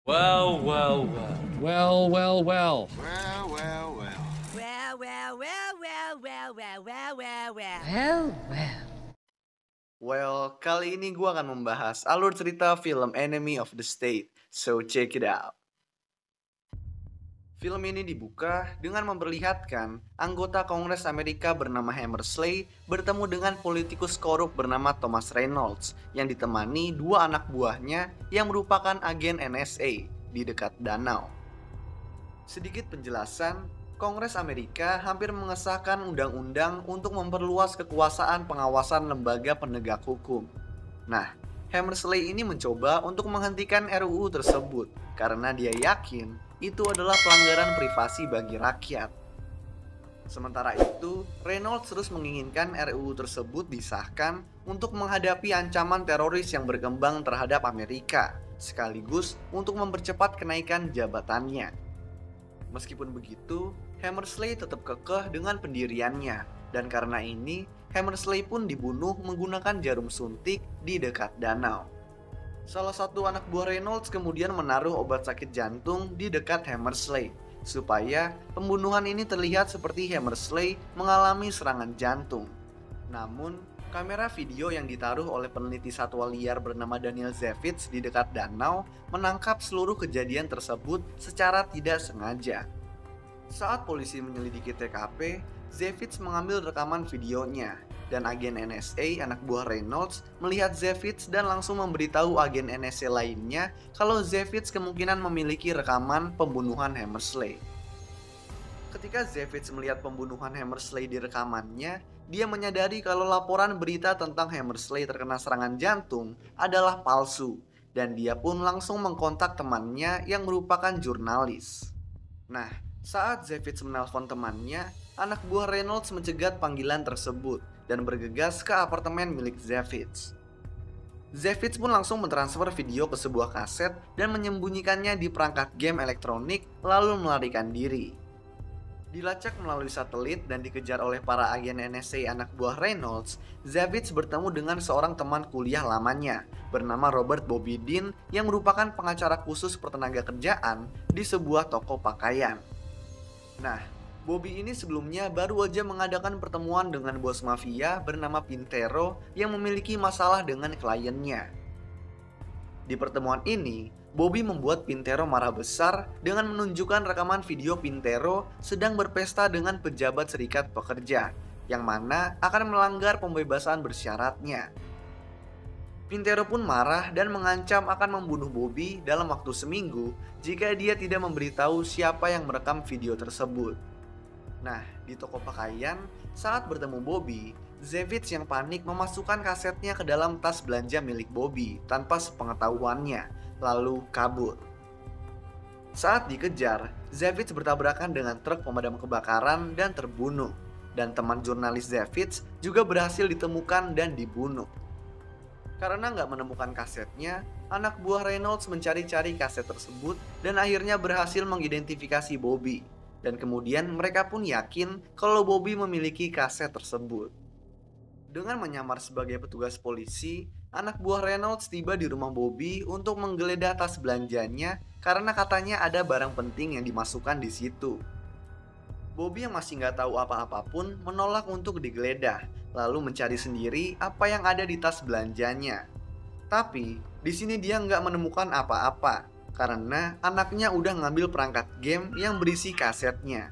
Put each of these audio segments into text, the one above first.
Well, well, well. Well, well, well. Well, well, well. Well, well, well, well, well, well, well, well, well. Well, well. Well, kali ini gue akan membahas alur cerita film Enemy of the State, so check it out. Film ini dibuka dengan memperlihatkan anggota Kongres Amerika bernama Hammersley bertemu dengan politikus korup bernama Thomas Reynolds yang ditemani dua anak buahnya yang merupakan agen NSA di dekat danau. Sedikit penjelasan, Kongres Amerika hampir mengesahkan undang-undang untuk memperluas kekuasaan pengawasan lembaga penegak hukum. Nah, Hammersley ini mencoba untuk menghentikan RUU tersebut karena dia yakin itu adalah pelanggaran privasi bagi rakyat. Sementara itu, Reynolds terus menginginkan RUU tersebut disahkan untuk menghadapi ancaman teroris yang berkembang terhadap Amerika, sekaligus untuk mempercepat kenaikan jabatannya. Meskipun begitu, Hammersley tetap kekeh dengan pendiriannya, dan karena ini, Hammersley pun dibunuh menggunakan jarum suntik di dekat danau. Salah satu anak buah Reynolds kemudian menaruh obat sakit jantung di dekat Hammersley, supaya pembunuhan ini terlihat seperti Hammersley mengalami serangan jantung. Namun, kamera video yang ditaruh oleh peneliti satwa liar bernama Daniel Zevich di dekat danau menangkap seluruh kejadian tersebut secara tidak sengaja. Saat polisi menyelidiki TKP, Zevich mengambil rekaman videonya, dan agen NSA anak buah Reynolds melihat Zevich dan langsung memberitahu agen NSA lainnya kalau Zevich kemungkinan memiliki rekaman pembunuhan Hammersley. Ketika Zevich melihat pembunuhan Hammersley di rekamannya, dia menyadari kalau laporan berita tentang Hammersley terkena serangan jantung adalah palsu, dan dia pun langsung mengkontak temannya yang merupakan jurnalis. Nah, saat Zevich menelpon temannya, anak buah Reynolds mencegat panggilan tersebut dan bergegas ke apartemen milik Zevich. Zevich pun langsung mentransfer video ke sebuah kaset dan menyembunyikannya di perangkat game elektronik lalu melarikan diri. Dilacak melalui satelit dan dikejar oleh para agen NSA anak buah Reynolds, Zevich bertemu dengan seorang teman kuliah lamanya bernama Robert Bobby Dean yang merupakan pengacara khusus pertenaga kerjaan di sebuah toko pakaian. Nah, Bobby ini sebelumnya baru aja mengadakan pertemuan dengan bos mafia bernama Pintero yang memiliki masalah dengan kliennya. Di pertemuan ini, Bobby membuat Pintero marah besar dengan menunjukkan rekaman video Pintero sedang berpesta dengan pejabat serikat pekerja, yang mana akan melanggar pembebasan bersyaratnya. Pintero pun marah dan mengancam akan membunuh Bobby dalam waktu seminggu jika dia tidak memberitahu siapa yang merekam video tersebut. Nah, di toko pakaian, saat bertemu Bobby, Zevich yang panik memasukkan kasetnya ke dalam tas belanja milik Bobby tanpa sepengetahuannya, lalu kabur. Saat dikejar, Zevich bertabrakan dengan truk pemadam kebakaran dan terbunuh, dan teman jurnalis Zevich juga berhasil ditemukan dan dibunuh. Karena nggak menemukan kasetnya, anak buah Reynolds mencari-cari kaset tersebut dan akhirnya berhasil mengidentifikasi Bobby. Dan kemudian mereka pun yakin kalau Bobby memiliki kaset tersebut. Dengan menyamar sebagai petugas polisi, anak buah Reynolds tiba di rumah Bobby untuk menggeledah tas belanjanya karena katanya ada barang penting yang dimasukkan di situ. Bobby yang masih nggak tahu apa-apa pun menolak untuk digeledah, lalu mencari sendiri apa yang ada di tas belanjanya. Tapi di sini dia nggak menemukan apa-apa karena anaknya udah ngambil perangkat game yang berisi kasetnya.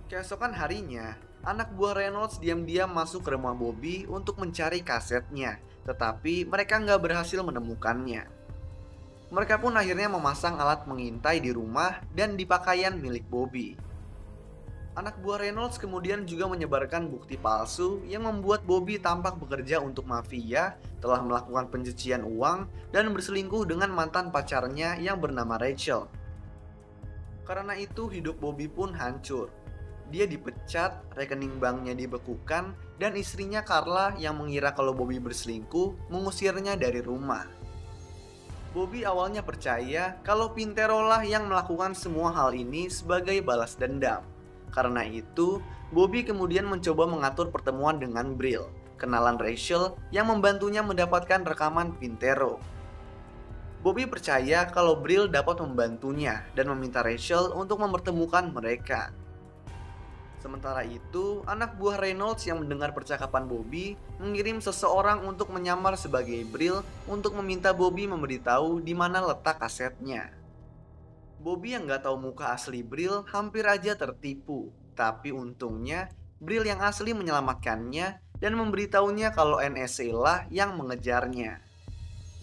Keesokan harinya, anak buah Reynolds diam-diam masuk ke rumah Bobby untuk mencari kasetnya, tetapi mereka nggak berhasil menemukannya. Mereka pun akhirnya memasang alat mengintai di rumah dan di pakaian milik Bobby. Anak buah Reynolds kemudian juga menyebarkan bukti palsu yang membuat Bobby tampak bekerja untuk mafia, telah melakukan pencucian uang, dan berselingkuh dengan mantan pacarnya yang bernama Rachel. Karena itu hidup Bobby pun hancur. Dia dipecat, rekening banknya dibekukan, dan istrinya Carla yang mengira kalau Bobby berselingkuh mengusirnya dari rumah. Bobby awalnya percaya kalau Pintero lah yang melakukan semua hal ini sebagai balas dendam. Karena itu, Bobby kemudian mencoba mengatur pertemuan dengan Brill, kenalan Rachel yang membantunya mendapatkan rekaman Pintero. Bobby percaya kalau Brill dapat membantunya dan meminta Rachel untuk mempertemukan mereka. Sementara itu, anak buah Reynolds yang mendengar percakapan Bobby mengirim seseorang untuk menyamar sebagai Brill untuk meminta Bobby memberitahu di mana letak kasetnya. Bobby yang gak tahu muka asli Brill hampir aja tertipu, tapi untungnya Brill yang asli menyelamatkannya dan memberitahunya kalau NSA lah yang mengejarnya.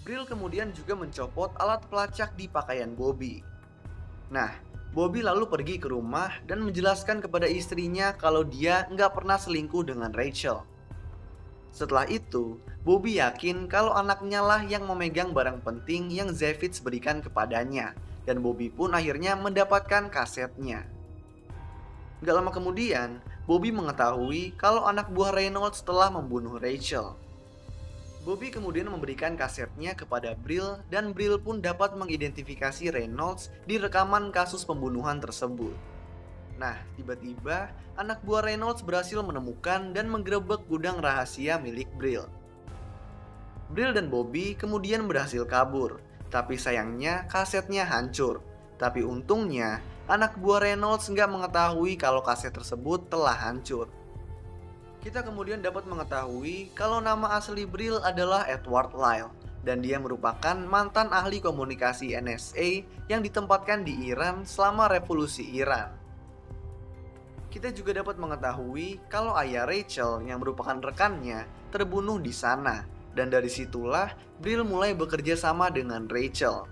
Brill kemudian juga mencopot alat pelacak di pakaian Bobby. Nah, Bobby lalu pergi ke rumah dan menjelaskan kepada istrinya kalau dia nggak pernah selingkuh dengan Rachel. Setelah itu, Bobby yakin kalau anaknya lah yang memegang barang penting yang Zevitz berikan kepadanya, dan Bobby pun akhirnya mendapatkan kasetnya. Gak lama kemudian, Bobby mengetahui kalau anak buah Reynolds telah membunuh Rachel. Bobby kemudian memberikan kasetnya kepada Brill dan Brill pun dapat mengidentifikasi Reynolds di rekaman kasus pembunuhan tersebut. Nah, tiba-tiba anak buah Reynolds berhasil menemukan dan menggerebek gudang rahasia milik Brill. Brill dan Bobby kemudian berhasil kabur, tapi sayangnya kasetnya hancur. Tapi untungnya, anak buah Reynolds nggak mengetahui kalau kaset tersebut telah hancur. Kita kemudian dapat mengetahui kalau nama asli Brill adalah Edward Lyle, dan dia merupakan mantan ahli komunikasi NSA yang ditempatkan di Iran selama revolusi Iran. Kita juga dapat mengetahui kalau ayah Rachel yang merupakan rekannya terbunuh di sana, dan dari situlah Brill mulai bekerja sama dengan Rachel.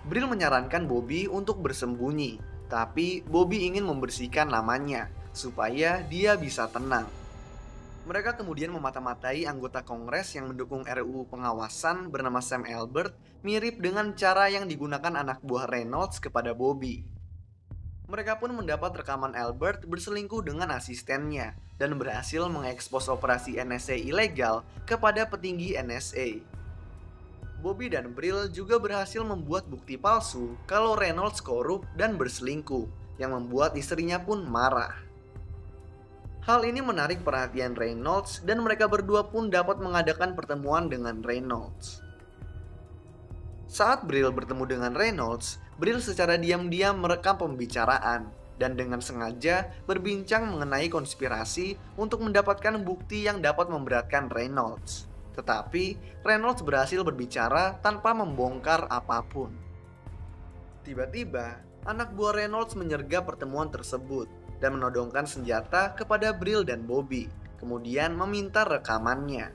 Brill menyarankan Bobby untuk bersembunyi, tapi Bobby ingin membersihkan namanya supaya dia bisa tenang. Mereka kemudian memata-matai anggota Kongres yang mendukung RUU pengawasan bernama Sam Albert, mirip dengan cara yang digunakan anak buah Reynolds kepada Bobby. Mereka pun mendapat rekaman Albert berselingkuh dengan asistennya dan berhasil mengekspos operasi NSA ilegal kepada petinggi NSA. Bobby dan Brill juga berhasil membuat bukti palsu kalau Reynolds korup dan berselingkuh, yang membuat istrinya pun marah. Hal ini menarik perhatian Reynolds dan mereka berdua pun dapat mengadakan pertemuan dengan Reynolds. Saat Brill bertemu dengan Reynolds, Brill secara diam-diam merekam pembicaraan dan dengan sengaja berbincang mengenai konspirasi untuk mendapatkan bukti yang dapat memberatkan Reynolds. Tetapi Reynolds berhasil berbicara tanpa membongkar apapun. Tiba-tiba, anak buah Reynolds menyergap pertemuan tersebut dan menodongkan senjata kepada Brill dan Bobby, kemudian meminta rekamannya.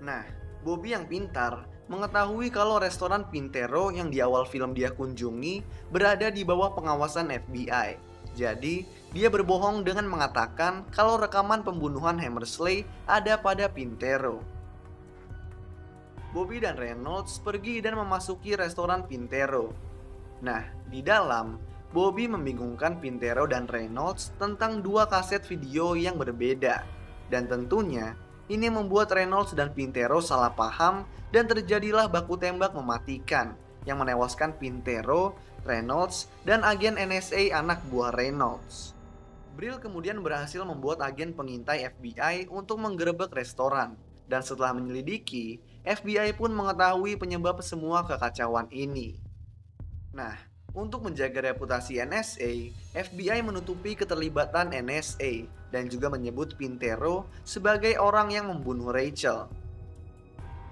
Nah, Bobby yang pintar mengetahui kalau restoran Pintero yang di awal film dia kunjungi berada di bawah pengawasan FBI. Jadi, dia berbohong dengan mengatakan kalau rekaman pembunuhan Hammersley ada pada Pintero. Bobby dan Reynolds pergi dan memasuki restoran Pintero. Nah, di dalam, Bobby membingungkan Pintero dan Reynolds tentang dua kaset video yang berbeda. Dan tentunya, ini membuat Reynolds dan Pintero salah paham dan terjadilah baku tembak mematikan yang menewaskan Pintero, Reynolds, dan agen NSA anak buah Reynolds. Brill kemudian berhasil membuat agen pengintai FBI untuk menggerebek restoran. Dan setelah menyelidiki, FBI pun mengetahui penyebab semua kekacauan ini. Nah, untuk menjaga reputasi NSA, FBI menutupi keterlibatan NSA dan juga menyebut Pintero sebagai orang yang membunuh Rachel.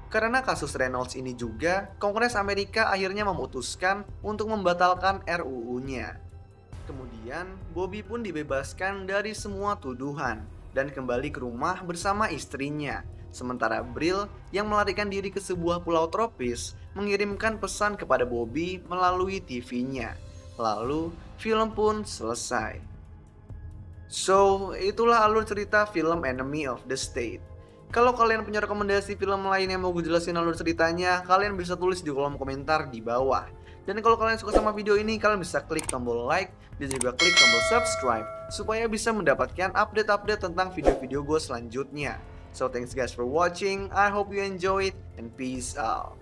Karena kasus Reynolds ini juga, Kongres Amerika akhirnya memutuskan untuk membatalkan RUU-nya. Kemudian, Bobby pun dibebaskan dari semua tuduhan dan kembali ke rumah bersama istrinya. Sementara Brill yang melarikan diri ke sebuah pulau tropis mengirimkan pesan kepada Bobby melalui TV-nya. Lalu, film pun selesai. So, itulah alur cerita film Enemy of the State. Kalau kalian punya rekomendasi film lain yang mau gue jelasin alur ceritanya, kalian bisa tulis di kolom komentar di bawah. Dan kalau kalian suka sama video ini, kalian bisa klik tombol like dan juga klik tombol subscribe supaya bisa mendapatkan update-update tentang video-video gue selanjutnya. So thanks guys for watching, I hope you enjoy it, and peace out.